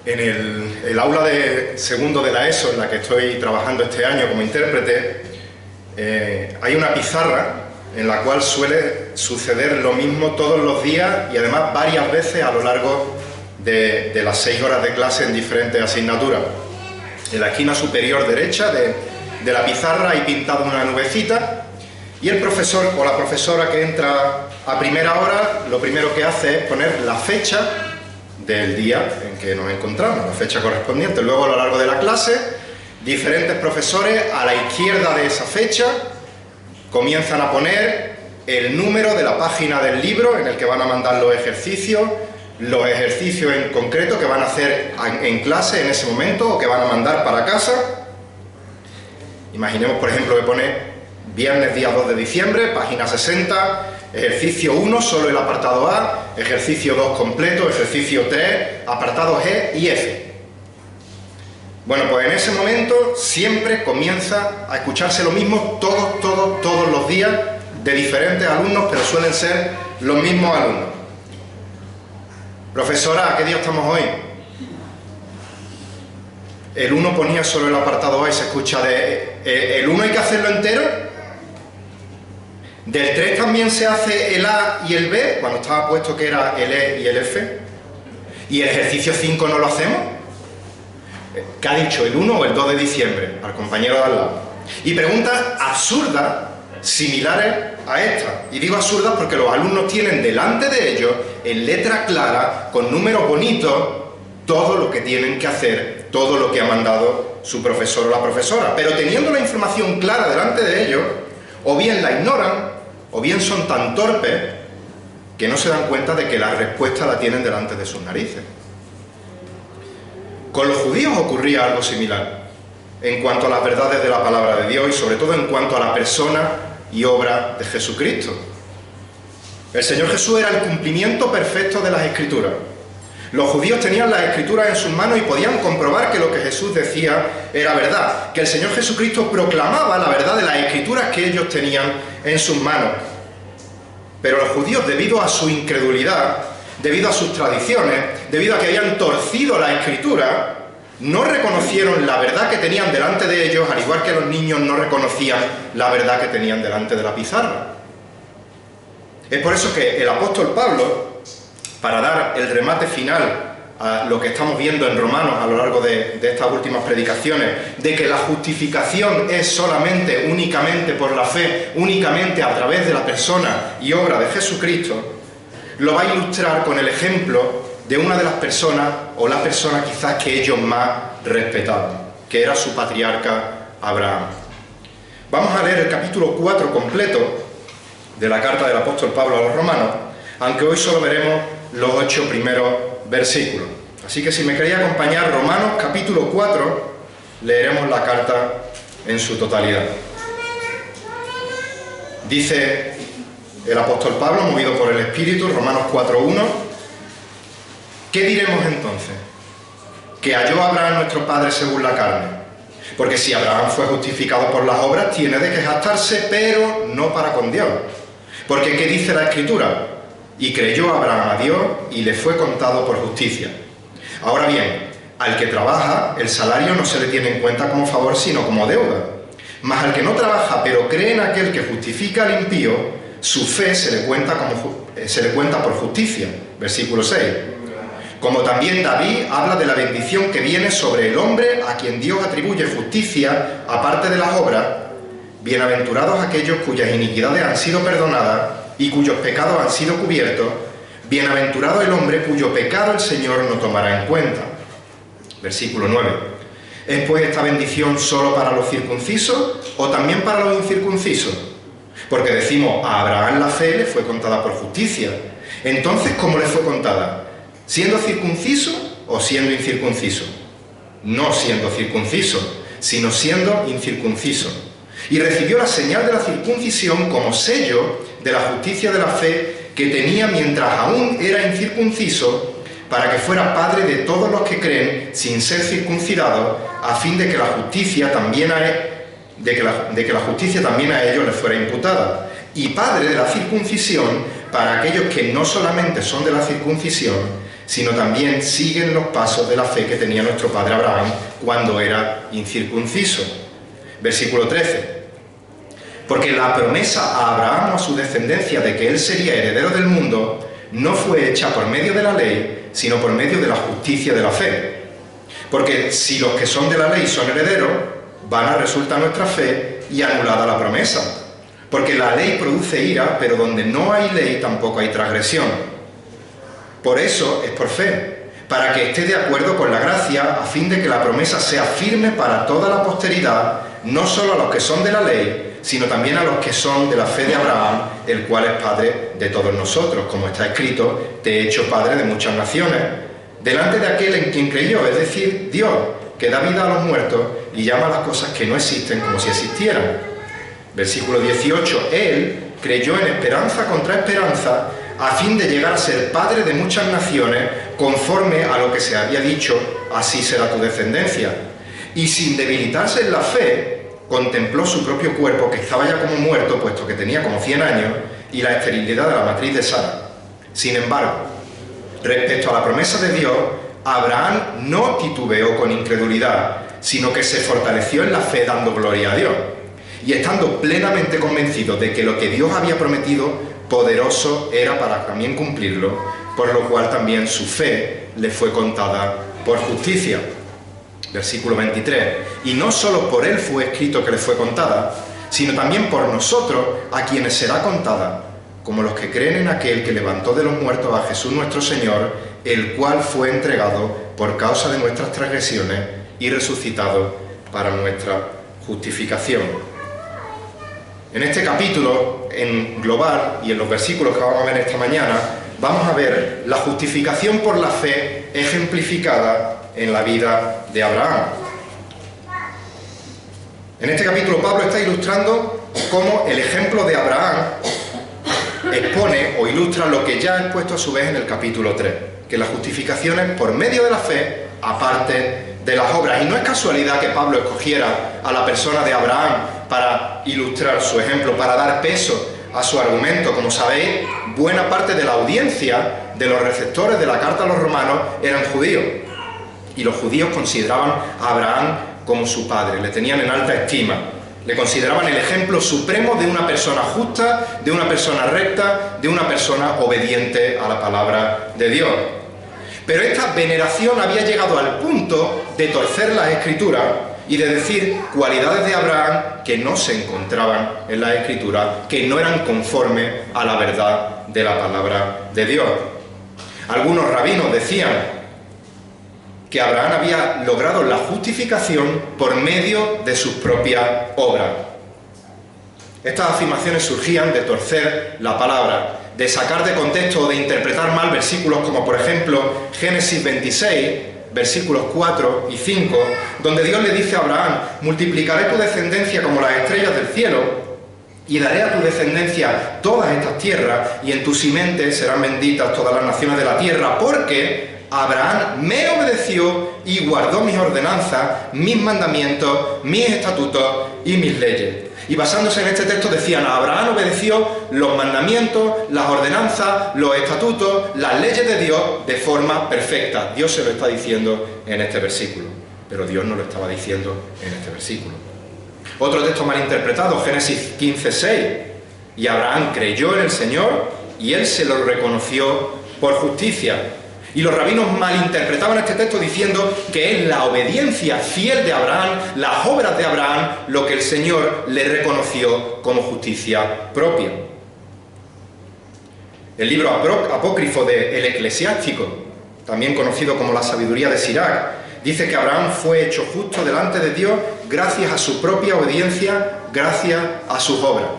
En el aula de segundo de la ESO, en la que estoy trabajando este año como intérprete, hay una pizarra en la cual suele suceder lo mismo todos los días y además varias veces a lo largo de las 6 horas de clase en diferentes asignaturas. En la esquina superior derecha de la pizarra hay pintada una nubecita y el profesor o la profesora que entra a primera hora lo primero que hace es poner la fecha del día en que nos encontramos, la fecha correspondiente. Luego, a lo largo de la clase, diferentes profesores a la izquierda de esa fecha comienzan a poner el número de la página del libro en el que van a mandar los ejercicios en concreto que van a hacer en clase en ese momento o que van a mandar para casa. Imaginemos, por ejemplo, que pone viernes día 2 de diciembre, página 60, ejercicio 1, solo el apartado A, ejercicio 2 completo, ejercicio 3, apartados E y F. Bueno, pues en ese momento siempre comienza a escucharse lo mismo todos los días de diferentes alumnos, pero suelen ser los mismos alumnos. Profesora, ¿a qué día estamos hoy? El 1 ponía solo el apartado A y se escucha ¿el 1 hay que hacerlo entero? ¿Del 3 también se hace el A y el B, cuando estaba puesto que era el E y el F? ¿Y el ejercicio 5 no lo hacemos? ¿Qué ha dicho, el 1 o el 2 de diciembre? Al compañero de al lado. Y preguntas absurdas, similares a esta. Y digo absurdas porque los alumnos tienen delante de ellos, en letra clara, con números bonitos, todo lo que tienen que hacer, todo lo que ha mandado su profesor o la profesora. Pero teniendo la información clara delante de ellos, o bien la ignoran, o bien son tan torpes que no se dan cuenta de que la respuesta la tienen delante de sus narices. Con los judíos ocurría algo similar en cuanto a las verdades de la palabra de Dios y sobre todo en cuanto a la persona y obra de Jesucristo. El Señor Jesús era el cumplimiento perfecto de las Escrituras. Los judíos tenían las Escrituras en sus manos y podían comprobar que lo que Jesús decía era verdad, que el Señor Jesucristo proclamaba la verdad de las Escrituras que ellos tenían en sus manos. Pero los judíos, debido a su incredulidad, debido a sus tradiciones, debido a que habían torcido la Escritura, no reconocieron la verdad que tenían delante de ellos, al igual que los niños no reconocían la verdad que tenían delante de la pizarra. Es por eso que el apóstol Pablo, para dar el remate final a lo que estamos viendo en Romanos a lo largo de estas últimas predicaciones, de que la justificación es solamente, únicamente por la fe, únicamente a través de la persona y obra de Jesucristo, lo va a ilustrar con el ejemplo de una de las personas, o la persona quizás que ellos más respetaban, que era su patriarca Abraham. Vamos a leer el capítulo 4 completo de la carta del apóstol Pablo a los romanos, aunque hoy solo veremos los 8 primeros versículos. Así que si me queréis acompañar, Romanos capítulo 4, leeremos la carta en su totalidad. Dice el apóstol Pablo, movido por el Espíritu, Romanos 4:1, ¿qué diremos entonces? ¿Que halló Abraham nuestro padre según la carne? Porque si Abraham fue justificado por las obras, tiene de qué jactarse, pero no para con Dios. Porque ¿qué dice la Escritura? Y creyó Abraham a Dios y le fue contado por justicia. Ahora bien, al que trabaja, el salario no se le tiene en cuenta como favor, sino como deuda. Mas al que no trabaja, pero cree en aquel que justifica al impío, su fe se le cuenta por justicia. Versículo 6. Como también David habla de la bendición que viene sobre el hombre a quien Dios atribuye justicia, aparte de las obras, bienaventurados aquellos cuyas iniquidades han sido perdonadas y cuyos pecados han sido cubiertos, bienaventurado el hombre cuyo pecado el Señor no tomará en cuenta. Versículo 9. ¿Es pues esta bendición solo para los circuncisos o también para los incircuncisos? Porque decimos, a Abraham la fe le fue contada por justicia. Entonces, ¿cómo le fue contada? ¿Siendo circunciso o siendo incircunciso? No siendo circunciso, sino siendo incircunciso. Y recibió la señal de la circuncisión como sello de la justicia de la fe que tenía mientras aún era incircunciso, para que fuera padre de todos los que creen sin ser circuncidados, a fin de que la justicia también a ellos les fuera imputada, y padre de la circuncisión para aquellos que no solamente son de la circuncisión, sino también siguen los pasos de la fe que tenía nuestro padre Abraham cuando era incircunciso. Versículo 13. Porque la promesa a Abraham o a su descendencia de que él sería heredero del mundo no fue hecha por medio de la ley, sino por medio de la justicia de la fe. Porque si los que son de la ley son herederos, vana resulta nuestra fe y anulada la promesa. Porque la ley produce ira, pero donde no hay ley tampoco hay transgresión. Por eso es por fe, para que esté de acuerdo con la gracia, a fin de que la promesa sea firme para toda la posteridad, no solo a los que son de la ley, sino también a los que son de la fe de Abraham, el cual es padre de todos nosotros, como está escrito: te he hecho padre de muchas naciones, delante de aquel en quien creyó, es decir, Dios, que da vida a los muertos y llama a las cosas que no existen como si existieran. Versículo 18, él creyó en esperanza contra esperanza, a fin de llegar a ser padre de muchas naciones, conforme a lo que se había dicho, así será tu descendencia. Y sin debilitarse en la fe, contempló su propio cuerpo, que estaba ya como muerto, puesto que tenía como 100 años, y la esterilidad de la matriz de Sara. Sin embargo, respecto a la promesa de Dios, Abraham no titubeó con incredulidad, sino que se fortaleció en la fe dando gloria a Dios, y estando plenamente convencido de que lo que Dios había prometido, poderoso era para también cumplirlo, por lo cual también su fe le fue contada por justicia. Versículo 23. Y no solo por él fue escrito que le fue contada, sino también por nosotros, a quienes será contada, como los que creen en aquel que levantó de los muertos a Jesús nuestro Señor, el cual fue entregado por causa de nuestras transgresiones y resucitado para nuestra justificación. En este capítulo, en global, y en los versículos que vamos a ver esta mañana, vamos a ver la justificación por la fe ejemplificada en la vida de Abraham. En este capítulo Pablo está ilustrando cómo el ejemplo de Abraham expone o ilustra lo que ya ha expuesto a su vez en el capítulo 3, que la justificación es por medio de la fe, aparte de las obras. Y no es casualidad que Pablo escogiera a la persona de Abraham para ilustrar su ejemplo, para dar peso a su argumento. Como sabéis, buena parte de la audiencia de los receptores de la carta a los romanos eran judíos, y los judíos consideraban a Abraham como su padre, le tenían en alta estima, le consideraban el ejemplo supremo de una persona justa, de una persona recta, de una persona obediente a la palabra de Dios. Pero esta veneración había llegado al punto de torcer las Escrituras y de decir cualidades de Abraham que no se encontraban en las Escrituras, que no eran conformes a la verdad de la palabra de Dios. Algunos rabinos decían que Abraham había logrado la justificación por medio de sus propias obras. Estas afirmaciones surgían de torcer la palabra, de sacar de contexto o de interpretar mal versículos como por ejemplo Génesis 26, versículos 4 y 5, donde Dios le dice a Abraham: multiplicaré tu descendencia como las estrellas del cielo, y daré a tu descendencia todas estas tierras, y en tu simiente serán benditas todas las naciones de la tierra, porque Abraham me obedeció y guardó mis ordenanzas, mis mandamientos, mis estatutos y mis leyes. Y basándose en este texto decían: Abraham obedeció los mandamientos, las ordenanzas, los estatutos, las leyes de Dios de forma perfecta. Dios se lo está diciendo en este versículo, pero Dios no lo estaba diciendo en este versículo. Otro texto mal interpretado, Génesis 15:6. Y Abraham creyó en el Señor y él se lo reconoció por justicia. Y los rabinos malinterpretaban este texto diciendo que es la obediencia fiel de Abraham, las obras de Abraham, lo que el Señor le reconoció como justicia propia. El libro apócrifo del Eclesiástico, también conocido como la sabiduría de Sirac, dice que Abraham fue hecho justo delante de Dios gracias a su propia obediencia, gracias a sus obras.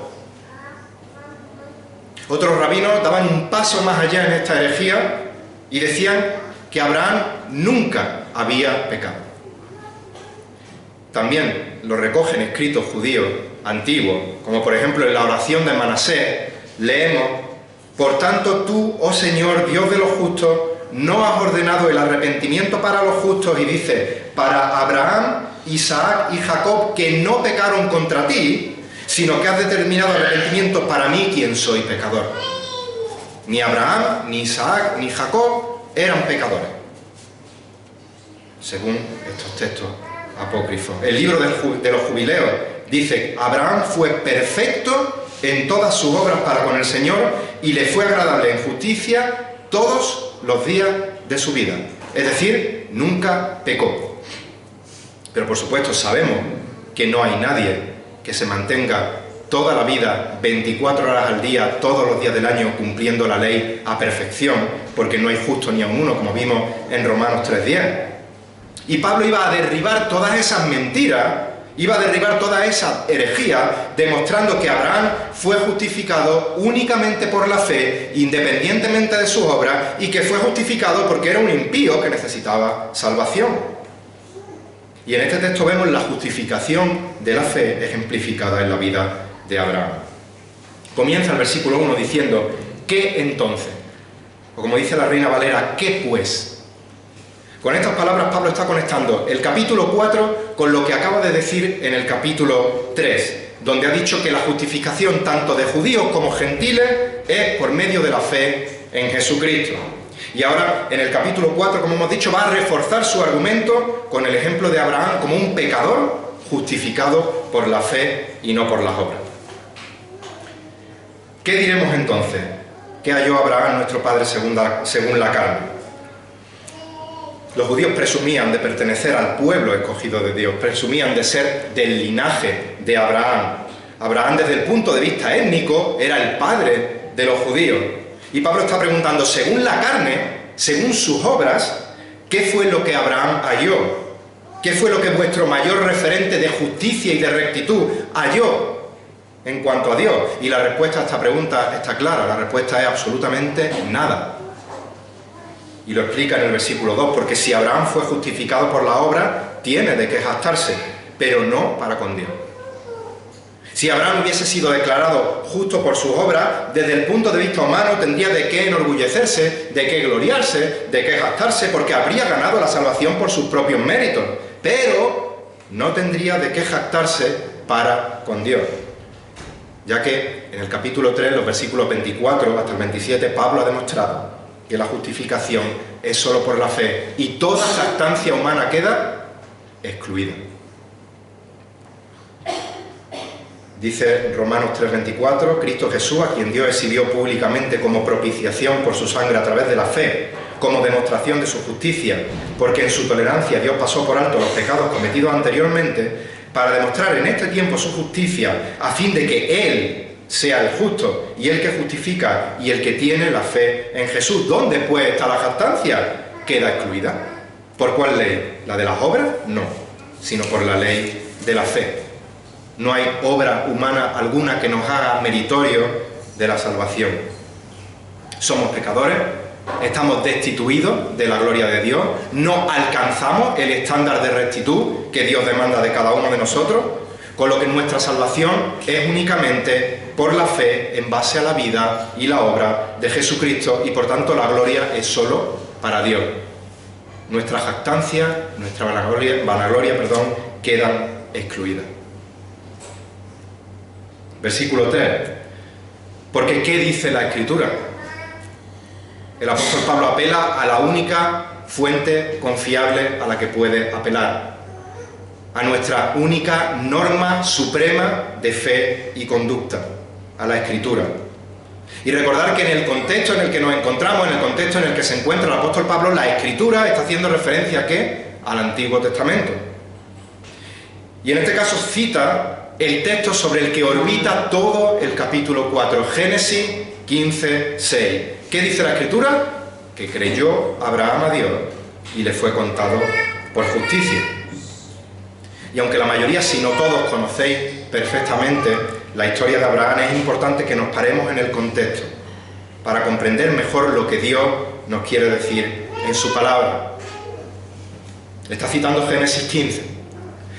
Otros rabinos daban un paso más allá en esta herejía y decían que Abraham nunca había pecado. También lo recogen escritos judíos antiguos, como por ejemplo en la oración de Manasés, leemos: por tanto tú, oh Señor, Dios de los justos, no has ordenado el arrepentimiento para los justos, y dice, para Abraham, Isaac y Jacob, que no pecaron contra ti, sino que has determinado arrepentimiento para mí, quien soy pecador. Ni Abraham, ni Isaac, ni Jacob eran pecadores, según estos textos apócrifos. El libro de los Jubileos dice: Abraham fue perfecto en todas sus obras para con el Señor y le fue agradable en justicia todos los días de su vida. Es decir, nunca pecó. Pero por supuesto sabemos que no hay nadie que se mantenga toda la vida, 24 horas al día, todos los días del año, cumpliendo la ley a perfección, porque no hay justo ni aun uno, como vimos en Romanos 3:10. Y Pablo iba a derribar todas esas mentiras, iba a derribar toda esa herejía, demostrando que Abraham fue justificado únicamente por la fe, independientemente de sus obras, y que fue justificado porque era un impío que necesitaba salvación. Y en este texto vemos la justificación de la fe ejemplificada en la vida de Abraham. Comienza el versículo 1 diciendo: ¿qué entonces? O como dice la Reina Valera, ¿qué pues? Con estas palabras Pablo está conectando el capítulo 4 con lo que acaba de decir en el capítulo 3, donde ha dicho que la justificación tanto de judíos como gentiles es por medio de la fe en Jesucristo. Y ahora en el capítulo 4, como hemos dicho, va a reforzar su argumento con el ejemplo de Abraham como un pecador justificado por la fe y no por las obras. ¿Qué diremos entonces? ¿Qué halló Abraham, nuestro padre, según la carne? Los judíos presumían de pertenecer al pueblo escogido de Dios, presumían de ser del linaje de Abraham. Abraham, desde el punto de vista étnico, era el padre de los judíos. Y Pablo está preguntando, según la carne, según sus obras, ¿qué fue lo que Abraham halló? ¿Qué fue lo que vuestro mayor referente de justicia y de rectitud halló en cuanto a Dios? Y la respuesta a esta pregunta está clara, la respuesta es absolutamente nada. Y lo explica en el versículo 2, porque si Abraham fue justificado por la obra, tiene de qué jactarse, pero no para con Dios. Si Abraham hubiese sido declarado justo por sus obras, desde el punto de vista humano tendría de qué enorgullecerse, de qué gloriarse, de qué jactarse, porque habría ganado la salvación por sus propios méritos, pero no tendría de qué jactarse para con Dios. Ya que en el capítulo 3, los versículos 24 hasta el 27, Pablo ha demostrado que la justificación es solo por la fe y toda jactancia humana queda excluida. Dice Romanos 3:24, Cristo Jesús, a quien Dios exhibió públicamente como propiciación por su sangre a través de la fe, como demostración de su justicia, porque en su tolerancia Dios pasó por alto los pecados cometidos anteriormente, para demostrar en este tiempo su justicia, a fin de que Él sea el justo y el que justifica y el que tiene la fe en Jesús. ¿Dónde pues está la jactancia? Queda excluida. ¿Por cuál ley? ¿La de las obras? No, sino por la ley de la fe. No hay obra humana alguna que nos haga meritorio de la salvación. Somos pecadores, estamos destituidos de la gloria de Dios, no alcanzamos el estándar de rectitud que Dios demanda de cada uno de nosotros, con lo que nuestra salvación es únicamente por la fe en base a la vida y la obra de Jesucristo, y por tanto la gloria es solo para Dios. Nuestra jactancia, nuestra vanagloria, quedan excluidas. Versículo 3. Porque ¿qué dice la Escritura? El apóstol Pablo apela a la única fuente confiable a la que puede apelar, a nuestra única norma suprema de fe y conducta, a la Escritura. Y recordar que en el contexto en el que nos encontramos, en el contexto en el que se encuentra el apóstol Pablo, la Escritura está haciendo referencia ¿a qué? Al Antiguo Testamento. Y en este caso cita el texto sobre el que orbita todo el capítulo 4, Génesis 15, 6. ¿Qué dice la Escritura? Que creyó Abraham a Dios y le fue contado por justicia. Y aunque la mayoría, si no todos, conocéis perfectamente la historia de Abraham, es importante que nos paremos en el contexto para comprender mejor lo que Dios nos quiere decir en su palabra. Está citando Génesis 15.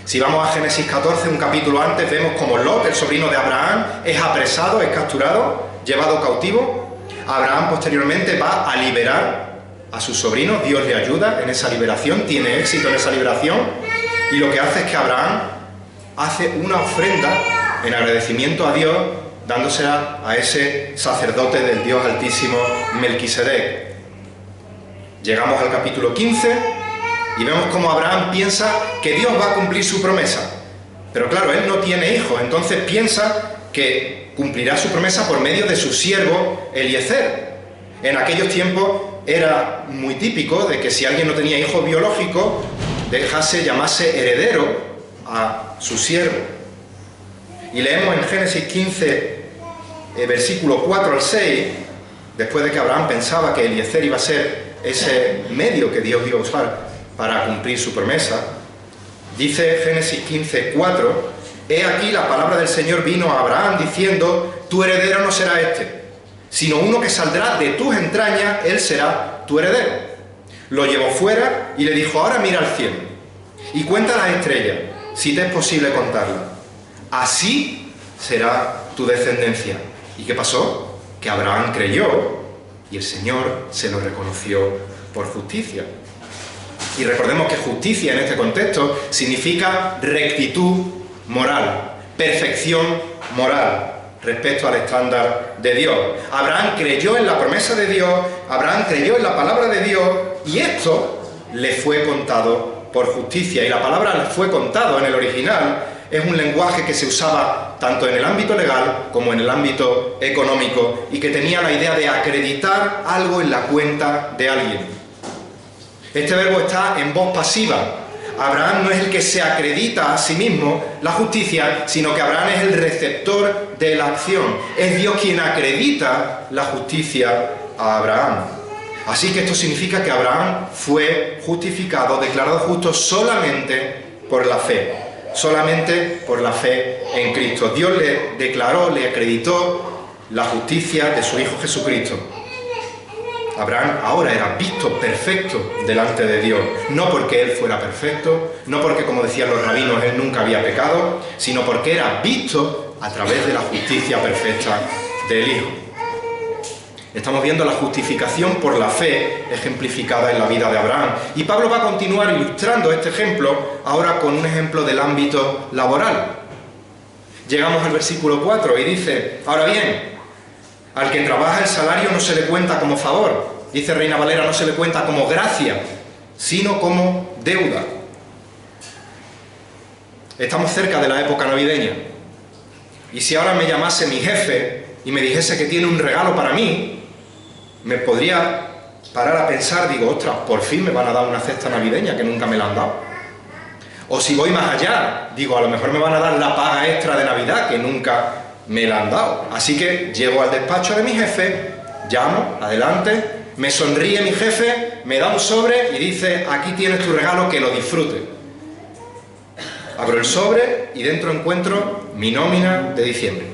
Si vamos a Génesis 14, un capítulo antes, vemos como Lot, el sobrino de Abraham, es apresado, es capturado, llevado cautivo. Abraham posteriormente va a liberar a su sobrino, Dios le ayuda en esa liberación, tiene éxito en esa liberación, y lo que hace es que Abraham hace una ofrenda en agradecimiento a Dios, dándosela a ese sacerdote del Dios Altísimo, Melquisedec. Llegamos al capítulo 15 y vemos cómo Abraham piensa que Dios va a cumplir su promesa. Pero claro, él no tiene hijos, entonces piensa que cumplirá su promesa por medio de su siervo Eliezer. En aquellos tiempos era muy típico de que si alguien no tenía hijos biológicos, llamase heredero a su siervo. Y leemos en Génesis 15, versículos 4 al 6, después de que Abraham pensaba que Eliezer iba a ser ese medio que Dios iba a usar para cumplir su promesa, dice Génesis 15, 4, «He aquí la palabra del Señor vino a Abraham diciendo, tu heredero no será este, sino uno que saldrá de tus entrañas, él será tu heredero». Lo llevó fuera y le dijo, ahora mira al cielo y cuenta las estrellas, si te es posible contarlas. Así será tu descendencia. ¿Y qué pasó? Que Abraham creyó y el Señor se lo reconoció por justicia. Y recordemos que justicia en este contexto significa rectitud moral, perfección moral respecto al estándar de Dios. Abraham creyó en la promesa de Dios, Abraham creyó en la palabra de Dios y esto le fue contado por justicia. Y la palabra le fue contado en el original es un lenguaje que se usaba tanto en el ámbito legal como en el ámbito económico y que tenía la idea de acreditar algo en la cuenta de alguien. Este verbo está en voz pasiva. Abraham no es el que se acredita a sí mismo la justicia, sino que Abraham es el receptor de la acción. Es Dios quien acredita la justicia a Abraham. Así que esto significa que Abraham fue justificado, declarado justo solamente por la fe. Solamente por la fe en Cristo. Dios le declaró, le acreditó la justicia de su Hijo Jesucristo. Abraham ahora era visto perfecto delante de Dios, no porque él fuera perfecto, no porque, como decían los rabinos, él nunca había pecado, sino porque era visto a través de la justicia perfecta del Hijo. Estamos viendo la justificación por la fe ejemplificada en la vida de Abraham. Y Pablo va a continuar ilustrando este ejemplo ahora con un ejemplo del ámbito laboral. Llegamos al versículo 4 y dice, ahora bien, al que trabaja el salario no se le cuenta como favor. Dice Reina Valera, no se le cuenta como gracia, sino como deuda. Estamos cerca de la época navideña. Y si ahora me llamase mi jefe y me dijese que tiene un regalo para mí, me podría parar a pensar, digo, ostras, por fin me van a dar una cesta navideña que nunca me la han dado. O si voy más allá, digo, a lo mejor me van a dar la paga extra de Navidad que nunca me la han dado. Así que llego al despacho de mi jefe, llamo, adelante, me sonríe mi jefe, me da un sobre y dice, aquí tienes tu regalo, que lo disfrute. Abro el sobre y dentro encuentro mi nómina de diciembre.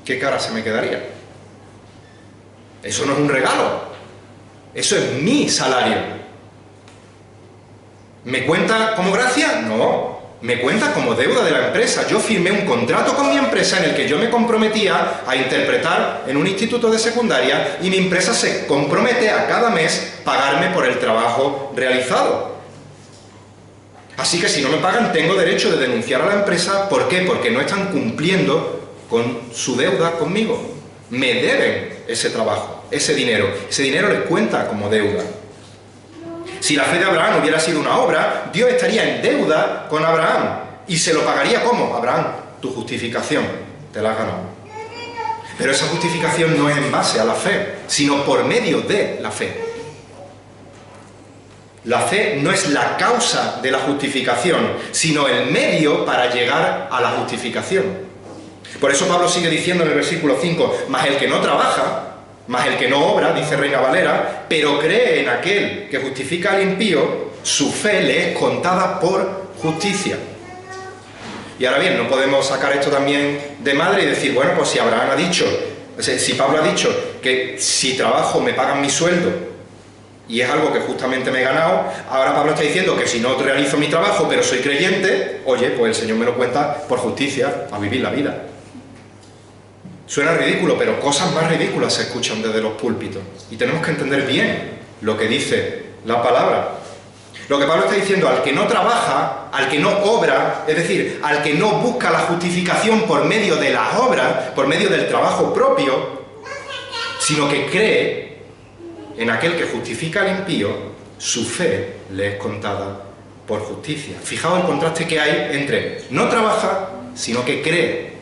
¿Qué cara se me quedaría? Eso no es un regalo, eso es mi salario. ¿Me cuenta como gracia? No, me cuenta como deuda de la empresa. Yo firmé un contrato con mi empresa en el que yo me comprometía a interpretar en un instituto de secundaria y mi empresa se compromete a cada mes pagarme por el trabajo realizado. Así que si no me pagan tengo derecho de denunciar a la empresa. ¿Por qué? Porque no están cumpliendo con su deuda conmigo. Me deben ese trabajo, ese dinero les cuenta como deuda. Si la fe de Abraham hubiera sido una obra, Dios estaría en deuda con Abraham y se lo pagaría como, Abraham, tu justificación, te la has ganado. Pero esa justificación no es en base a la fe, sino por medio de la fe. La fe no es la causa de la justificación, sino el medio para llegar a la justificación. Por eso Pablo sigue diciendo en el versículo 5, mas el que no trabaja, mas el que no obra, dice Reina Valera, pero cree en aquel que justifica al impío, su fe le es contada por justicia. Y ahora bien, no podemos sacar esto también de madre y decir, bueno, pues si Abraham ha dicho, si Pablo ha dicho que si trabajo me pagan mi sueldo y es algo que justamente me he ganado, ahora Pablo está diciendo que si no realizo mi trabajo pero soy creyente, oye, pues el Señor me lo cuenta por justicia a vivir la vida. Suena ridículo, pero cosas más ridículas se escuchan desde los púlpitos. Y tenemos que entender bien lo que dice la palabra. Lo que Pablo está diciendo, al que no trabaja, al que no obra, es decir, al que no busca la justificación por medio de las obras, por medio del trabajo propio, sino que cree en aquel que justifica al impío, su fe le es contada por justicia. Fijaos el contraste que hay entre no trabaja, sino que cree.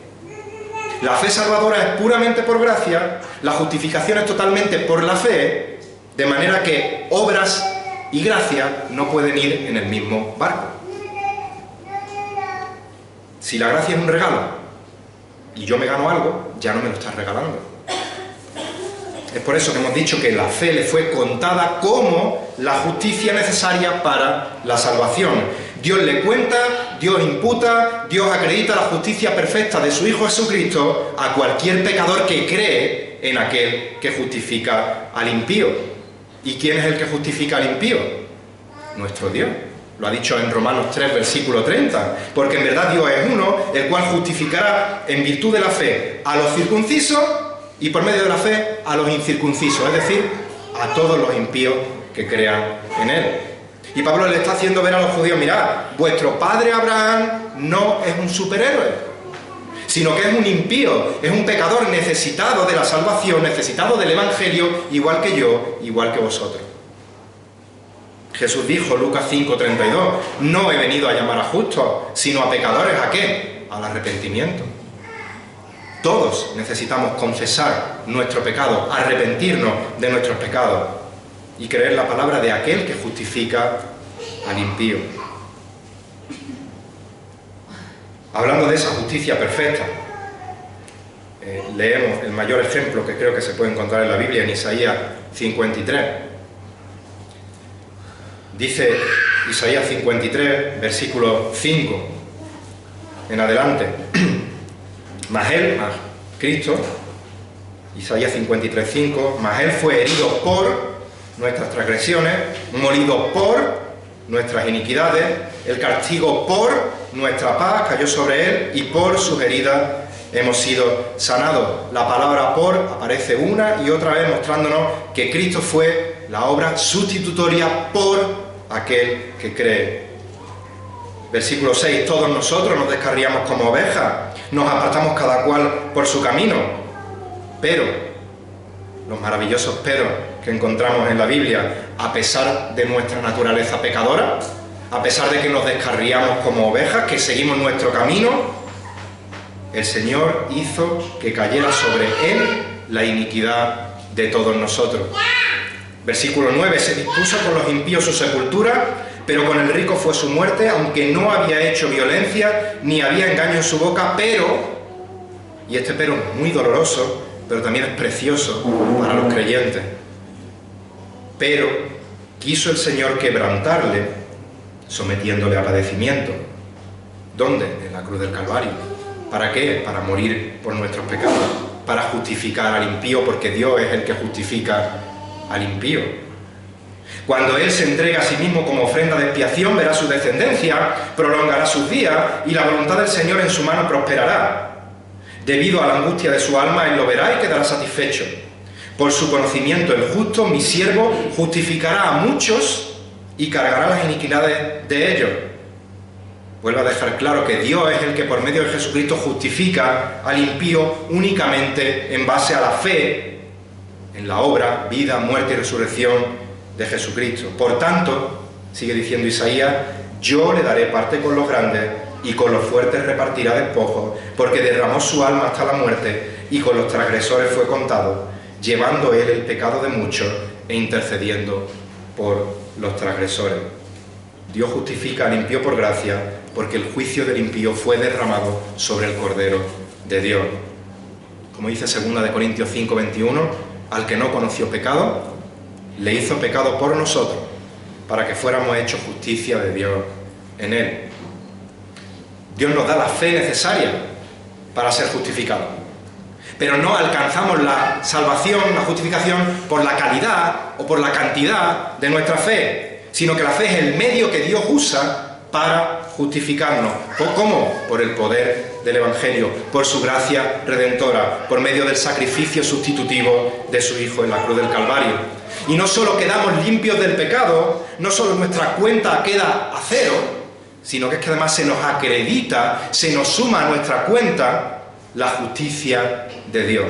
La fe salvadora es puramente por gracia, la justificación es totalmente por la fe, de manera que obras y gracia no pueden ir en el mismo barco. Si la gracia es un regalo y yo me gano algo, ya no me lo estás regalando. Es por eso que hemos dicho que la fe le fue contada como la justicia necesaria para la salvación. Dios le cuenta, Dios imputa, Dios acredita la justicia perfecta de su Hijo Jesucristo a cualquier pecador que cree en aquel que justifica al impío. ¿Y quién es el que justifica al impío? Nuestro Dios. Lo ha dicho en Romanos 3, versículo 30. Porque en verdad Dios es uno, el cual justificará en virtud de la fe a los circuncisos y por medio de la fe a los incircuncisos, es decir, a todos los impíos que crean en Él. Y Pablo le está haciendo ver a los judíos, mirad, vuestro padre Abraham no es un superhéroe, sino que es un impío, es un pecador necesitado de la salvación, necesitado del Evangelio, igual que yo, igual que vosotros. Jesús dijo, Lucas 5:32, no he venido a llamar a justos, sino a pecadores, ¿a qué? Al arrepentimiento. Todos necesitamos confesar nuestro pecado, arrepentirnos de nuestros pecados y creer la palabra de aquel que justifica al impío. Hablando de esa justicia perfecta, leemos el mayor ejemplo que creo que se puede encontrar en la Biblia, en Isaías 53. Dice Isaías 53, versículo 5 en adelante. Mas él, Cristo, Isaías 53, 5, mas él fue herido por nuestras transgresiones, molido por nuestras iniquidades, el castigo por nuestra paz cayó sobre él y por sus heridas hemos sido sanados. La palabra por aparece una y otra vez mostrándonos que Cristo fue la obra sustitutoria por aquel que cree. Versículo 6, todos nosotros nos descarriamos como ovejas, nos apartamos cada cual por su camino, pero los maravillosos peros que encontramos en la Biblia, a pesar de nuestra naturaleza pecadora, a pesar de que nos descarriamos como ovejas, que seguimos nuestro camino, el Señor hizo que cayera sobre Él la iniquidad de todos nosotros. Versículo 9, se dispuso con los impíos su sepultura, pero con el rico fue su muerte, aunque no había hecho violencia, ni había engaño en su boca, pero, y este pero es muy doloroso, pero también es precioso para los creyentes, pero quiso el Señor quebrantarle, sometiéndole a padecimiento. ¿Dónde? En la cruz del Calvario. ¿Para qué? Para morir por nuestros pecados, para justificar al impío, porque Dios es el que justifica al impío. Cuando Él se entrega a sí mismo como ofrenda de expiación, verá su descendencia, prolongará sus días y la voluntad del Señor en su mano prosperará. Debido a la angustia de su alma, Él lo verá y quedará satisfecho. Por su conocimiento el justo, mi siervo, justificará a muchos y cargará las iniquidades de ellos. Vuelvo a dejar claro que Dios es el que por medio de Jesucristo justifica al impío únicamente en base a la fe en la obra, vida, muerte y resurrección de Jesucristo. Por tanto, sigue diciendo Isaías, yo le daré parte con los grandes y con los fuertes repartirá despojos, porque derramó su alma hasta la muerte y con los transgresores fue contado, llevando él el pecado de muchos e intercediendo por los transgresores. Dios justifica al impío por gracia, porque el juicio del impío fue derramado sobre el Cordero de Dios. Como dice 2 Corintios 5, 21, al que no conoció pecado, le hizo pecado por nosotros, para que fuéramos hechos justicia de Dios en él. Dios nos da la fe necesaria para ser justificados. Pero no alcanzamos la salvación, la justificación, por la calidad o por la cantidad de nuestra fe, sino que la fe es el medio que Dios usa para justificarnos. ¿Cómo? Por el poder del Evangelio, por su gracia redentora, por medio del sacrificio sustitutivo de su Hijo en la cruz del Calvario. Y no solo quedamos limpios del pecado, no solo nuestra cuenta queda a cero, sino que es que además se nos acredita, se nos suma a nuestra cuenta la justicia de Dios,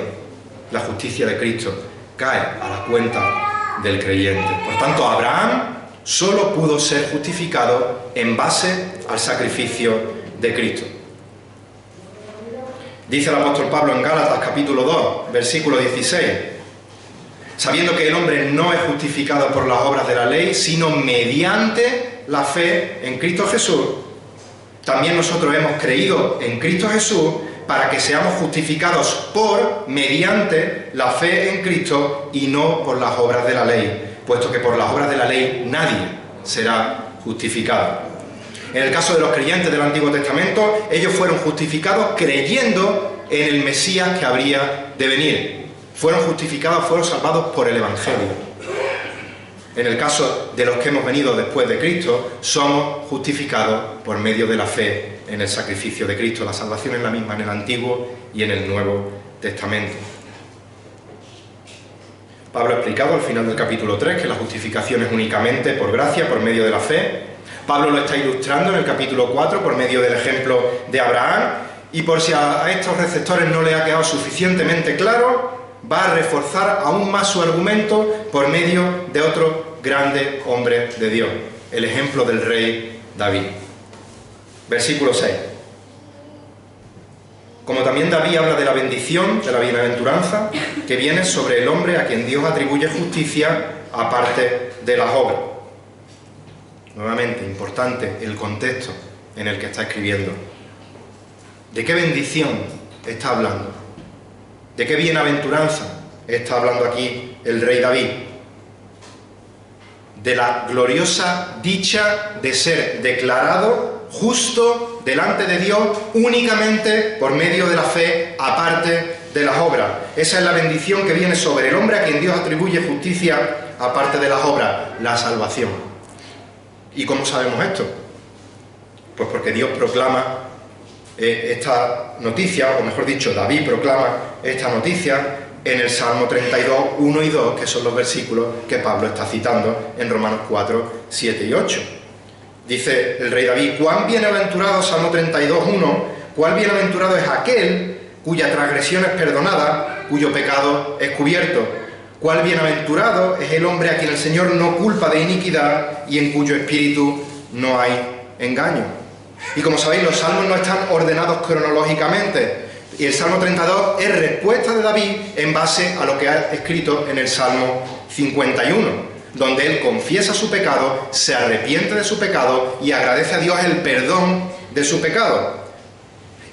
la justicia de Cristo, cae a la cuenta del creyente. Por tanto, Abraham solo pudo ser justificado en base al sacrificio de Cristo. Dice el apóstol Pablo en Gálatas capítulo 2, versículo 16, sabiendo que el hombre no es justificado por las obras de la ley, sino mediante la fe en Cristo Jesús, también nosotros hemos creído en Cristo Jesús para que seamos justificados mediante la fe en Cristo y no por las obras de la ley, puesto que por las obras de la ley nadie será justificado. En el caso de los creyentes del Antiguo Testamento, ellos fueron justificados creyendo en el Mesías que habría de venir. Fueron justificados, fueron salvados por el Evangelio. En el caso de los que hemos venido después de Cristo, somos justificados por medio de la fe en el sacrificio de Cristo. La salvación es la misma en el Antiguo y en el Nuevo Testamento. Pablo ha explicado al final del capítulo 3 que la justificación es únicamente por gracia, por medio de la fe. Pablo lo está ilustrando en el capítulo 4 por medio del ejemplo de Abraham, y por si a estos receptores no les ha quedado suficientemente claro, va a reforzar aún más su argumento por medio de otro grande hombre de Dios, el ejemplo del rey David. Versículo 6. Como también David habla de la bendición, de la bienaventuranza, que viene sobre el hombre a quien Dios atribuye justicia aparte de las obras. Nuevamente, importante el contexto en el que está escribiendo. ¿De qué bendición está hablando? ¿De qué bienaventuranza está hablando aquí el rey David? De la gloriosa dicha de ser declarado justo delante de Dios únicamente por medio de la fe, aparte de las obras. Esa es la bendición que viene sobre el hombre a quien Dios atribuye justicia aparte de las obras, la salvación. ¿Y cómo sabemos esto? Pues porque Dios proclama esta noticia, o mejor dicho, David proclama esta noticia en el Salmo 32, 1 y 2, que son los versículos que Pablo está citando en Romanos 4, 7 y 8. Dice el rey David: cuán bienaventurado, Salmo 32, 1, cuán bienaventurado es aquel cuya transgresión es perdonada, cuyo pecado es cubierto. Cuál bienaventurado es el hombre a quien el Señor no culpa de iniquidad y en cuyo espíritu no hay engaño. Y como sabéis, los salmos no están ordenados cronológicamente, y el Salmo 32 es respuesta de David en base a lo que ha escrito en el Salmo 51, donde él confiesa su pecado, se arrepiente de su pecado y agradece a Dios el perdón de su pecado.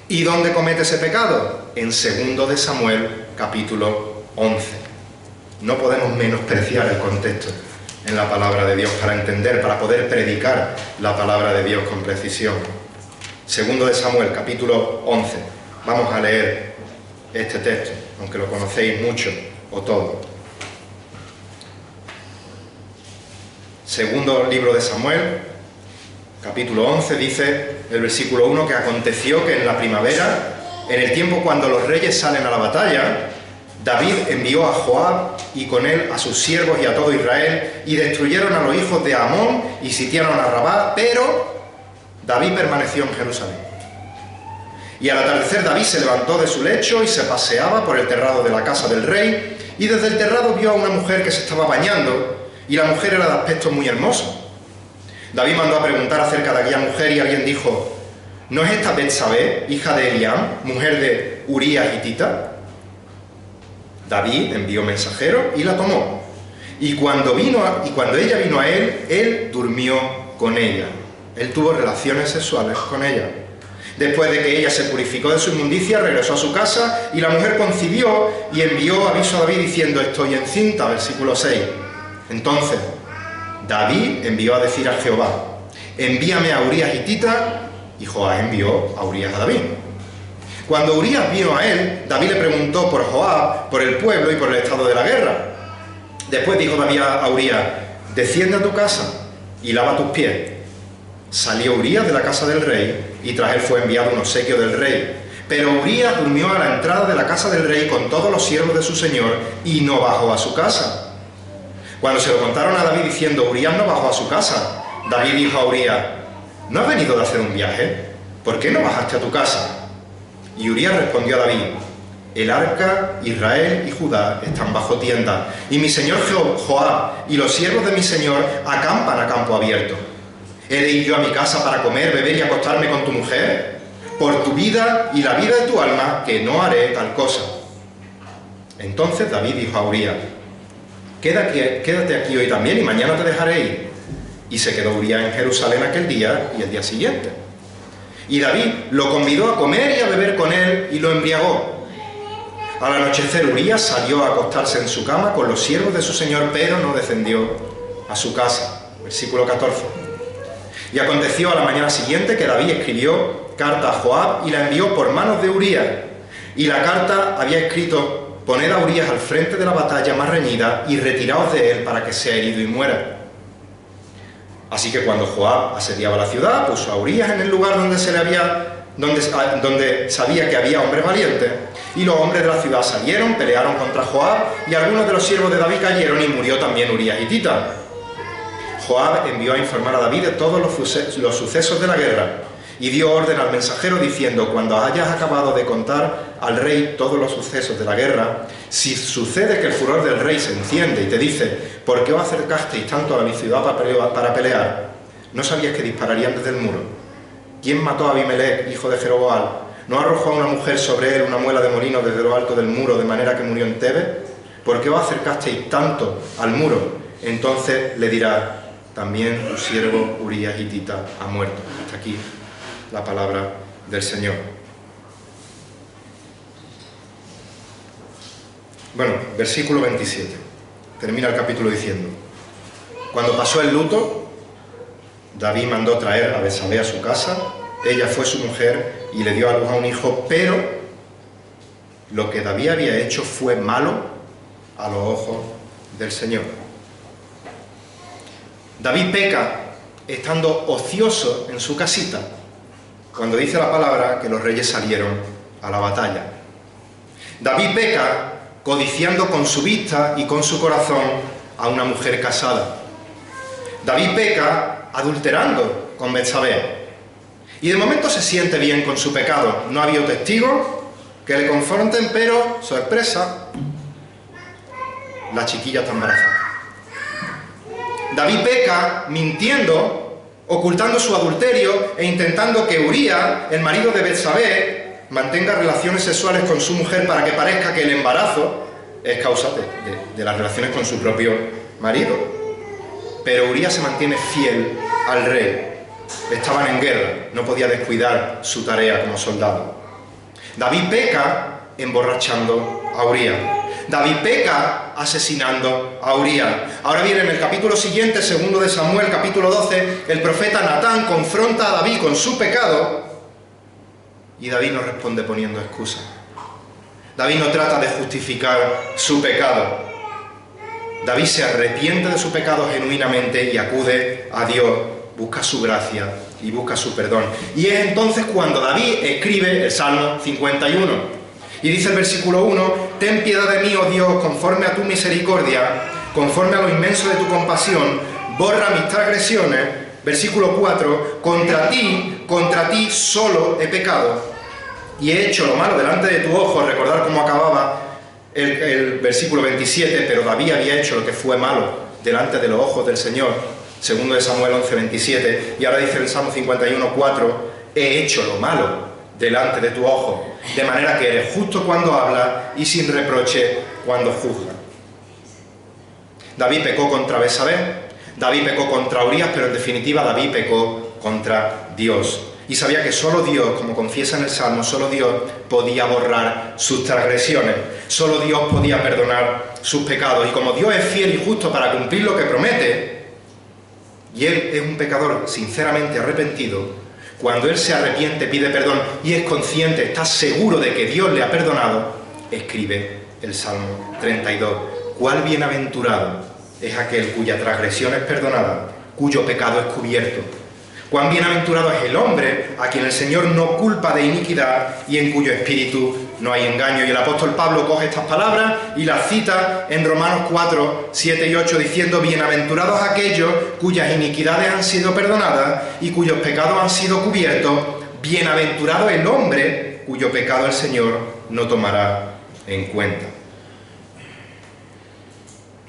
¿Y dónde comete ese pecado? En 2 de Samuel, capítulo 11. No podemos menospreciar el contexto en la palabra de Dios para entender, para poder predicar la palabra de Dios con precisión. 2 de Samuel, capítulo 11. Vamos a leer este texto, aunque lo conocéis mucho o todo. Segundo libro de Samuel, capítulo 11, dice el versículo 1 que aconteció que en la primavera, en el tiempo cuando los reyes salen a la batalla, David envió a Joab y con él a sus siervos y a todo Israel, y destruyeron a los hijos de Amón y sitiaron a Rabá, pero David permaneció en Jerusalén. Y al atardecer David se levantó de su lecho y se paseaba por el terrado de la casa del rey, y desde el terrado vio a una mujer que se estaba bañando, y la mujer era de aspecto muy hermoso. David mandó a preguntar acerca de aquella mujer, y alguien dijo: ¿no es esta Betsabé, hija de Eliam, mujer de Urías hitita? David envió mensajero y la tomó. Y cuando ella vino a él, él durmió con ella. Él tuvo relaciones sexuales con ella. Después de que ella se purificó de su inmundicia, regresó a su casa, y la mujer concibió y envió aviso a David diciendo: estoy encinta, versículo 6. Entonces David envió a decir a Jehová: envíame a Urías hitita, y Joab envió a Urías a David. Cuando Urías vino a él, David le preguntó por Joab, por el pueblo y por el estado de la guerra. Después dijo David a Urías: desciende a tu casa y lava tus pies. Salió Urías de la casa del rey, y tras él fue enviado un obsequio del rey. Pero Urías durmió a la entrada de la casa del rey con todos los siervos de su señor, y no bajó a su casa. Cuando se lo contaron a David diciendo: Urías no bajó a su casa, David dijo a Urías: ¿no has venido de hacer un viaje? ¿Por qué no bajaste a tu casa? Y Urías respondió a David: el arca, Israel y Judá están bajo tienda, y mi señor Joab y los siervos de mi señor acampan a campo abierto. ¿He de ir yo a mi casa para comer, beber y acostarme con tu mujer? Por tu vida y la vida de tu alma, que no haré tal cosa. Entonces David dijo a Urías: quédate aquí hoy también y mañana te dejaré ir. Y se quedó Urías en Jerusalén aquel día y el día siguiente. Y David lo convidó a comer y a beber con él y lo embriagó. Al anochecer Urías salió a acostarse en su cama con los siervos de su señor, pero no descendió a su casa. Versículo 14. Y aconteció a la mañana siguiente que David escribió carta a Joab y la envió por manos de Urías. Y la carta había escrito: poned a Urías al frente de la batalla más reñida y retiraos de él para que sea herido y muera. Así que cuando Joab asediaba la ciudad, puso a Urías en el lugar donde sabía que había hombres valientes, y los hombres de la ciudad salieron, pelearon contra Joab, y algunos de los siervos de David cayeron, y murió también Urías hitita. Joab envió a informar a David de todos los sucesos de la guerra, y dio orden al mensajero diciendo: cuando hayas acabado de contar al rey todos los sucesos de la guerra, si sucede que el furor del rey se enciende y te dice: ¿por qué os acercasteis tanto a mi ciudad para pelear? ¿No sabías que dispararían desde el muro? ¿Quién mató a Abimelech, hijo de Jeroboam? ¿No arrojó a una mujer sobre él una muela de molino desde lo alto del muro, de manera que murió en Tebes? ¿Por qué os acercasteis tanto al muro? Entonces le dirá: también tu siervo Urías hitita ha muerto. Hasta aquí la palabra del Señor. Bueno, versículo 27. Termina el capítulo diciendo: cuando pasó el luto, David mandó traer a Betsabé a su casa. Ella fue su mujer y le dio a luz a un hijo, pero lo que David había hecho fue malo a los ojos del Señor. David peca estando ocioso en su casita, cuando dice la palabra que los reyes salieron a la batalla. David peca codiciando con su vista y con su corazón a una mujer casada. David peca adulterando con Betsabé. Y de momento se siente bien con su pecado. No ha habido testigos que le confronten, pero, sorpresa, la chiquilla está embarazada. David peca mintiendo, ocultando su adulterio e intentando que Urías, el marido de Betsabé, mantenga relaciones sexuales con su mujer para que parezca que el embarazo es causa de las relaciones con su propio marido. Pero Urías se mantiene fiel al rey. Estaban en guerra, no podía descuidar su tarea como soldado. David peca emborrachando a Urías. David peca asesinando a Urías. Ahora bien, en el capítulo siguiente, 2 de Samuel, capítulo 12, el profeta Natán confronta a David con su pecado y David no responde poniendo excusas. David no trata de justificar su pecado. David se arrepiente de su pecado genuinamente y acude a Dios, busca su gracia y busca su perdón. Y es entonces cuando David escribe el Salmo 51. Y dice el versículo 1: ten piedad de mí, oh Dios, conforme a tu misericordia, conforme a lo inmenso de tu compasión, borra mis transgresiones. Versículo 4: contra ti solo he pecado y he hecho lo malo delante de tu ojo. Recordar cómo acababa el versículo 27, pero David había hecho lo que fue malo delante de los ojos del Señor. 2 de Samuel 11, 27. Y ahora dice el Salmo 51, 4: he hecho lo malo delante de tu ojo, de manera que eres justo cuando hablas y sin reproche cuando juzgas. David pecó contra Betsabé, David pecó contra Urías, pero en definitiva David pecó contra Dios. Y sabía que solo Dios, como confiesa en el Salmo, solo Dios podía borrar sus transgresiones, solo Dios podía perdonar sus pecados. Y como Dios es fiel y justo para cumplir lo que promete, y Él es un pecador sinceramente arrepentido, cuando Él se arrepiente, pide perdón y es consciente, está seguro de que Dios le ha perdonado, escribe el Salmo 32. ¿Cuál bienaventurado es aquel cuya transgresión es perdonada, cuyo pecado es cubierto? Cuán bienaventurado es el hombre a quien el Señor no culpa de iniquidad y en cuyo espíritu no hay engaño. Y el apóstol Pablo coge estas palabras y las cita en Romanos 4, 7 y 8, diciendo: bienaventurados aquellos cuyas iniquidades han sido perdonadas y cuyos pecados han sido cubiertos. Bienaventurado el hombre cuyo pecado el Señor no tomará en cuenta.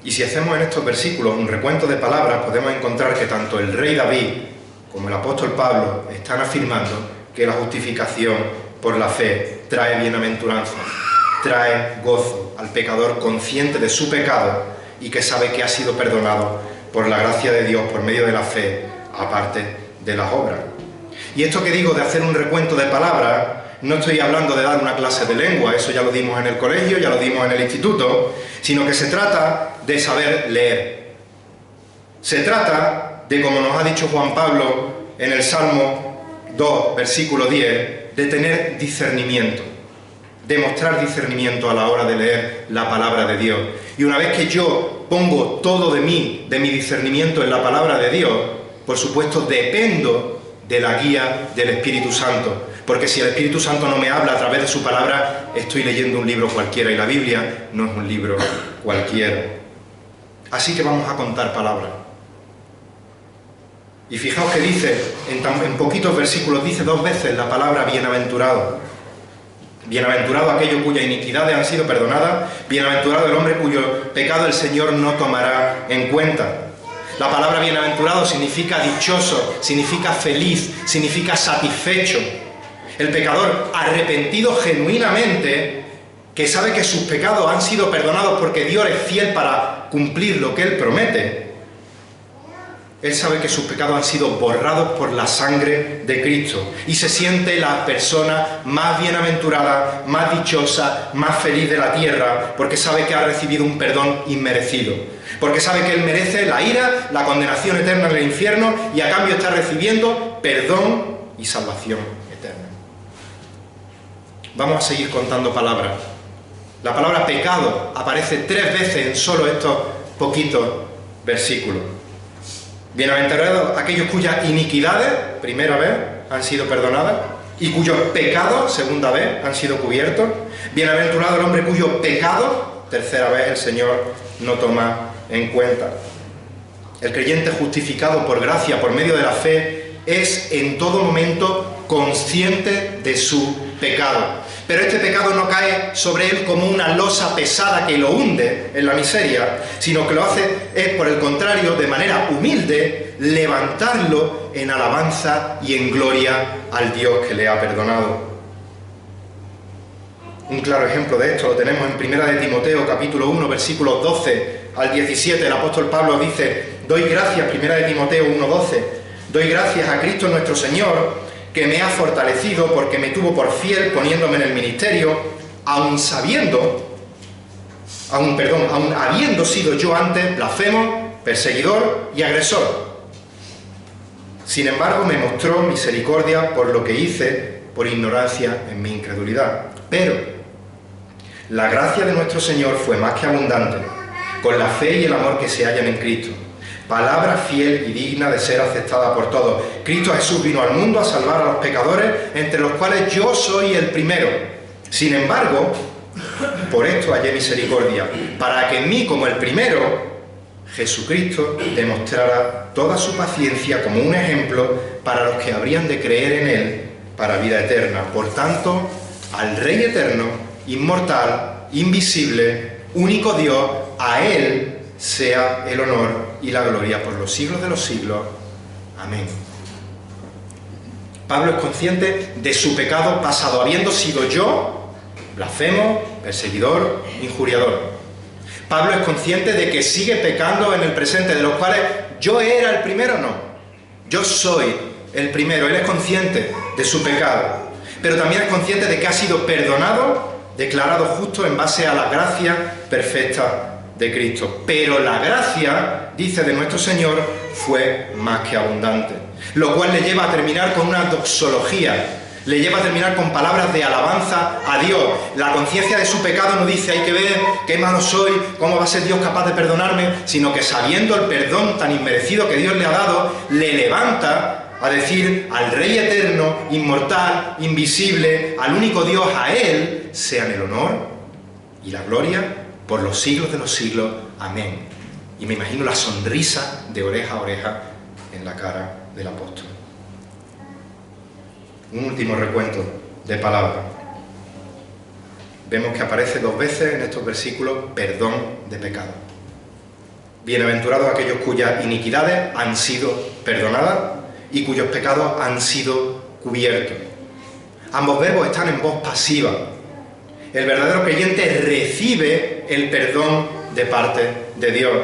Y si hacemos en estos versículos un recuento de palabras, podemos encontrar que tanto el rey David como el apóstol Pablo están afirmando que la justificación por la fe trae bienaventuranza, trae gozo al pecador consciente de su pecado y que sabe que ha sido perdonado por la gracia de Dios por medio de la fe, aparte de las obras. Y esto que digo de hacer un recuento de palabras, no estoy hablando de dar una clase de lengua, eso ya lo dimos en el colegio, ya lo dimos en el instituto, sino que se trata de saber leer. Se trata de, como nos ha dicho Juan Pablo en el Salmo 2, versículo 10, de tener discernimiento, de mostrar discernimiento a la hora de leer la palabra de Dios. Y una vez que yo pongo todo de mí, de mi discernimiento en la palabra de Dios, por supuesto dependo de la guía del Espíritu Santo, porque si el Espíritu Santo no me habla a través de su palabra, estoy leyendo un libro cualquiera, y la Biblia no es un libro cualquiera. Así que vamos a contar palabras. Y fijaos que dice, en poquitos versículos, dice 2 veces la palabra bienaventurado. Bienaventurado aquellos cuyas iniquidades han sido perdonadas, bienaventurado el hombre cuyo pecado el Señor no tomará en cuenta. La palabra bienaventurado significa dichoso, significa feliz, significa satisfecho. El pecador arrepentido genuinamente, que sabe que sus pecados han sido perdonados porque Dios es fiel para cumplir lo que Él promete, él sabe que sus pecados han sido borrados por la sangre de Cristo y se siente la persona más bienaventurada, más dichosa, más feliz de la tierra, porque sabe que ha recibido un perdón inmerecido, porque sabe que él merece la ira, la condenación eterna en el infierno y a cambio está recibiendo perdón y salvación eterna. Vamos a seguir contando palabras. La palabra pecado aparece 3 veces en solo estos poquitos versículos. Bienaventurados aquellos cuyas iniquidades, primera vez, han sido perdonadas, y cuyos pecados, segunda vez, han sido cubiertos. Bienaventurado el hombre cuyo pecado, tercera vez, el Señor no toma en cuenta. El creyente justificado por gracia, por medio de la fe, es en todo momento consciente de su pecado. Pero este pecado no cae sobre él como una losa pesada que lo hunde en la miseria, sino que lo hace, es por el contrario, de manera humilde, levantarlo en alabanza y en gloria al Dios que le ha perdonado. Un claro ejemplo de esto lo tenemos en 1 de Timoteo, capítulo 1, versículos 12 al 17. El apóstol Pablo dice: doy gracias, 1 de Timoteo 1, 12, doy gracias a Cristo nuestro Señor, que me ha fortalecido porque me tuvo por fiel poniéndome en el ministerio, aun habiendo sido yo antes blasfemo, perseguidor y agresor. Sin embargo, me mostró misericordia por lo que hice por ignorancia en mi incredulidad. Pero la gracia de nuestro Señor fue más que abundante, con la fe y el amor que se hallan en Cristo. Palabra fiel y digna de ser aceptada por todos. Cristo Jesús vino al mundo a salvar a los pecadores, entre los cuales yo soy el primero. Sin embargo, por esto hallé misericordia, para que en mí, como el primero, Jesucristo demostrara toda su paciencia como un ejemplo para los que habrían de creer en Él para vida eterna. Por tanto, al Rey eterno, inmortal, invisible, único Dios, a Él sea el honor y la gloria por los siglos de los siglos. Amén. Pablo es consciente de su pecado pasado, habiendo sido yo blasfemo, perseguidor, injuriador. Pablo es consciente de que sigue pecando en el presente, de los cuales yo era el primero, no. Yo soy el primero. Él es consciente de su pecado, pero también es consciente de que ha sido perdonado, declarado justo en base a la gracia perfecta de Cristo. Pero la gracia, dice de nuestro Señor, fue más que abundante, lo cual le lleva a terminar con una doxología, le lleva a terminar con palabras de alabanza a Dios. La conciencia de su pecado no dice: hay que ver qué malo soy, cómo va a ser Dios capaz de perdonarme, sino que sabiendo el perdón tan inmerecido que Dios le ha dado, le levanta a decir al Rey eterno, inmortal, invisible, al único Dios, a Él sean el honor y la gloria por los siglos de los siglos. Amén. Y me imagino la sonrisa de oreja a oreja en la cara del apóstol. Un último recuento de palabras. vemos que aparece 2 veces en estos versículos perdón de pecado. Bienaventurados aquellos cuyas iniquidades han sido perdonadas y cuyos pecados han sido cubiertos. Ambos verbos están en voz pasiva. El verdadero creyente recibe el perdón de parte de Dios.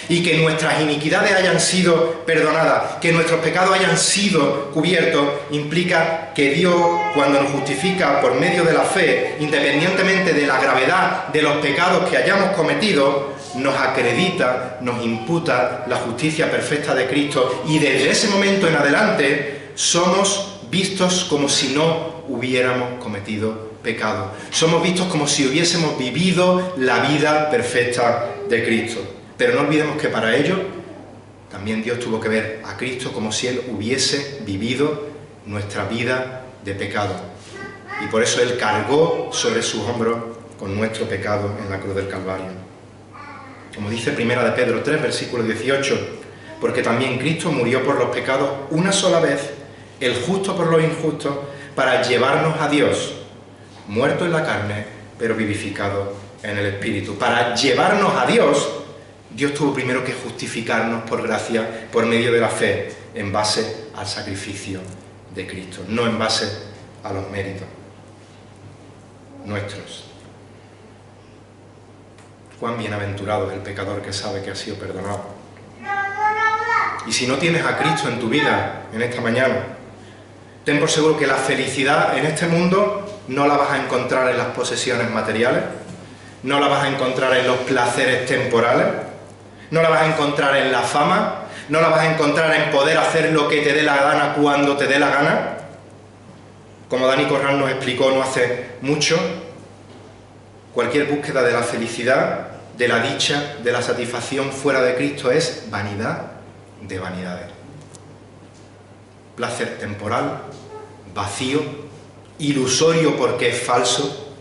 Y que nuestras iniquidades hayan sido perdonadas, que nuestros pecados hayan sido cubiertos, implica que Dios, cuando nos justifica por medio de la fe, independientemente de la gravedad de los pecados que hayamos cometido, nos acredita, nos imputa la justicia perfecta de Cristo, y desde ese momento en adelante somos vistos como si no hubiéramos cometido pecado. Somos vistos como si hubiésemos vivido la vida perfecta de Cristo. Pero no olvidemos que para ello también Dios tuvo que ver a Cristo como si Él hubiese vivido nuestra vida de pecado. Y por eso Él cargó sobre sus hombros con nuestro pecado en la cruz del Calvario. Como dice Primera de Pedro 3, versículo 18, porque también Cristo murió por los pecados una sola vez, el justo por los injustos, para llevarnos a Dios, muerto en la carne, pero vivificado en el Espíritu. Para llevarnos a Dios, Dios tuvo primero que justificarnos por gracia, por medio de la fe, en base al sacrificio de Cristo, no en base a los méritos nuestros. Cuán bienaventurado es el pecador que sabe que ha sido perdonado. Y si no tienes a Cristo en tu vida en esta mañana, ten por seguro que la felicidad en este mundo no la vas a encontrar en las posesiones materiales, no la vas a encontrar en los placeres temporales, no la vas a encontrar en la fama, no la vas a encontrar en poder hacer lo que te dé la gana cuando te dé la gana. Como Dani Corral nos explicó no hace mucho, cualquier búsqueda de la felicidad, de la dicha, de la satisfacción fuera de Cristo es vanidad de vanidades. Placer temporal, vacío, ilusorio porque es falso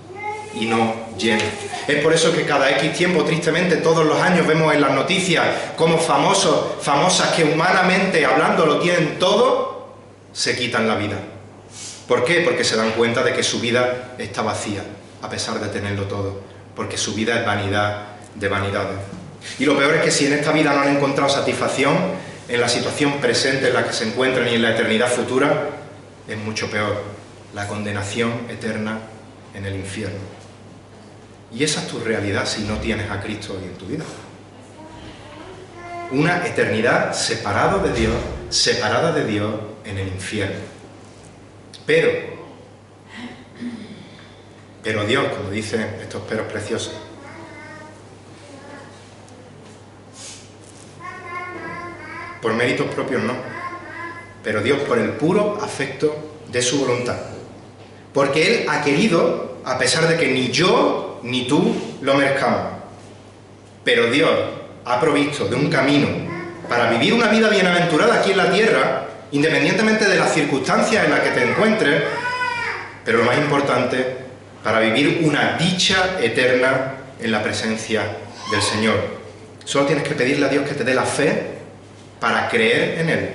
y no lleno. Es por eso que cada X tiempo, tristemente, todos los años vemos en las noticias como famosos, famosas que humanamente hablando lo tienen todo, se quitan la vida. ¿Por qué? Porque se dan cuenta de que su vida está vacía, a pesar de tenerlo todo, porque su vida es vanidad de vanidades. Y lo peor es que si en esta vida no han encontrado satisfacción, en la situación presente en la que se encuentran y en la eternidad futura, es mucho peor, la condenación eterna en el infierno. Y esa es tu realidad si no tienes a Cristo hoy en tu vida. Una eternidad separada de Dios en el infierno. Pero Dios, como dicen estos peros preciosos, por méritos propios no, pero Dios por el puro afecto de su voluntad. Porque Él ha querido, a pesar de que ni yo ni tú lo merezcamos, pero Dios ha provisto de un camino para vivir una vida bienaventurada aquí en la tierra, independientemente de las circunstancias en las que te encuentres, pero lo más importante, para vivir una dicha eterna en la presencia del Señor. Solo tienes que pedirle a Dios que te dé la fe para creer en Él.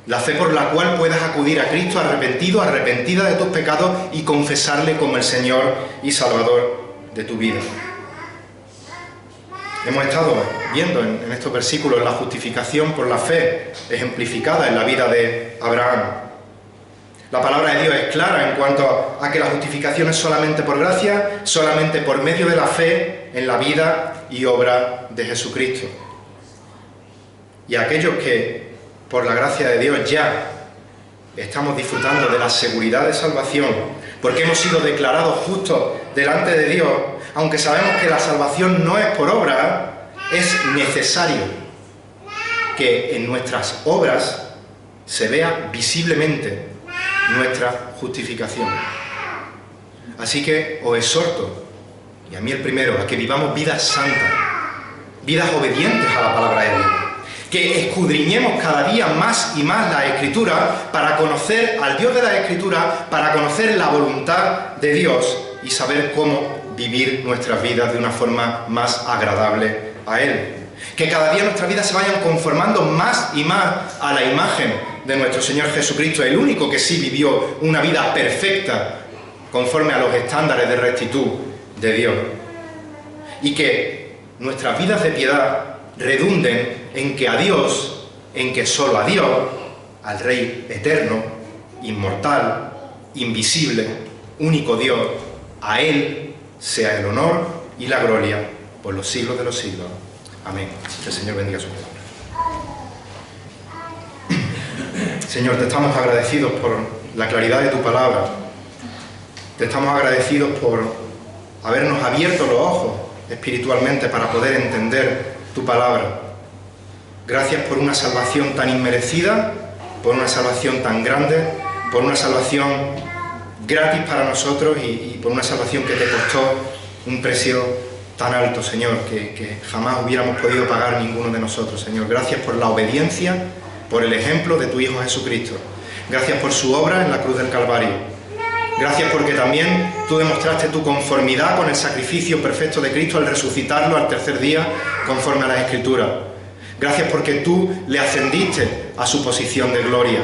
La fe por la cual puedas acudir a Cristo arrepentido, arrepentida de tus pecados y confesarle como el Señor y Salvador de tu vida. Hemos estado viendo en estos versículos la justificación por la fe ejemplificada en la vida de Abraham. La palabra de Dios es clara en cuanto a que la justificación es solamente por gracia, solamente por medio de la fe en la vida y obra de Jesucristo. Y aquellos que por la gracia de Dios ya estamos disfrutando de la seguridad de salvación, porque hemos sido declarados justos delante de Dios, aunque sabemos que la salvación no es por obra, es necesario que en nuestras obras se vea visiblemente nuestra justificación. Así que os exhorto, y a mí el primero, a que vivamos vidas santas, vidas obedientes a la palabra de Dios, que escudriñemos cada día más y más la Escritura para conocer al Dios de la Escritura, para conocer la voluntad de Dios y saber cómo vivir nuestras vidas de una forma más agradable a Él. Que cada día nuestras vidas se vayan conformando más y más a la imagen de nuestro Señor Jesucristo, el único que sí vivió una vida perfecta, conforme a los estándares de rectitud de Dios. Y que nuestras vidas de piedad redunden en que a Dios, en que solo a Dios, al Rey eterno, inmortal, invisible, único Dios, a Él sea el honor y la gloria por los siglos de los siglos. Amén. Que el Señor bendiga su palabra. Señor, te estamos agradecidos por la claridad de tu palabra. Te estamos agradecidos por habernos abierto los ojos espiritualmente para poder entender tu palabra. Gracias por una salvación tan inmerecida, por una salvación tan grande, por una salvación gratis para nosotros y por una salvación que te costó un precio tan alto, Señor, que jamás hubiéramos podido pagar ninguno de nosotros, Señor. Gracias por la obediencia, por el ejemplo de tu Hijo Jesucristo. Gracias por su obra en la cruz del Calvario. Gracias porque también tú demostraste tu conformidad con el sacrificio perfecto de Cristo al resucitarlo al tercer día conforme a las Escrituras. Gracias porque tú le ascendiste a su posición de gloria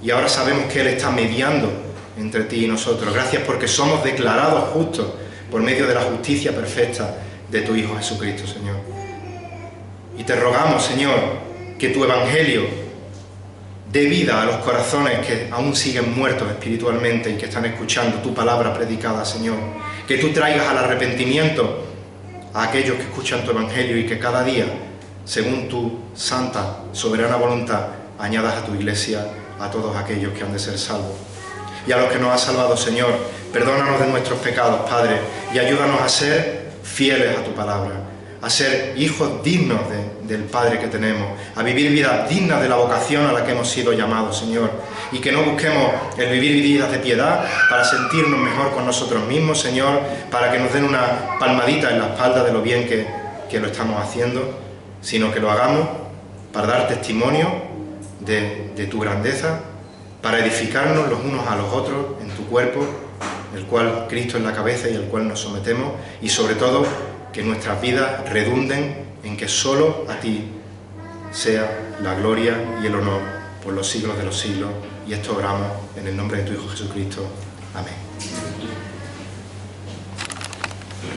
y ahora sabemos que Él está mediando entre ti y nosotros. Gracias porque somos declarados justos por medio de la justicia perfecta de tu Hijo Jesucristo, Señor. Y te rogamos, Señor, que tu Evangelio dé vida a los corazones que aún siguen muertos espiritualmente y que están escuchando tu palabra predicada, Señor. Que tú traigas al arrepentimiento a aquellos que escuchan tu Evangelio y que cada día, según tu santa, soberana voluntad, añadas a tu iglesia a todos aquellos que han de ser salvos. Y a los que nos has salvado, Señor, perdónanos de nuestros pecados, Padre, y ayúdanos a ser fieles a tu palabra, a ser hijos dignos del Padre que tenemos, a vivir vidas dignas de la vocación a la que hemos sido llamados, Señor, y que no busquemos el vivir vidas de piedad para sentirnos mejor con nosotros mismos, Señor, para que nos den una palmadita en la espalda de lo bien que lo estamos haciendo, sino que lo hagamos para dar testimonio de tu grandeza, para edificarnos los unos a los otros en tu cuerpo, el cual Cristo es la cabeza y al cual nos sometemos, y sobre todo que nuestras vidas redunden en que solo a ti sea la gloria y el honor por los siglos de los siglos. Y esto oramos en el nombre de tu Hijo Jesucristo. Amén.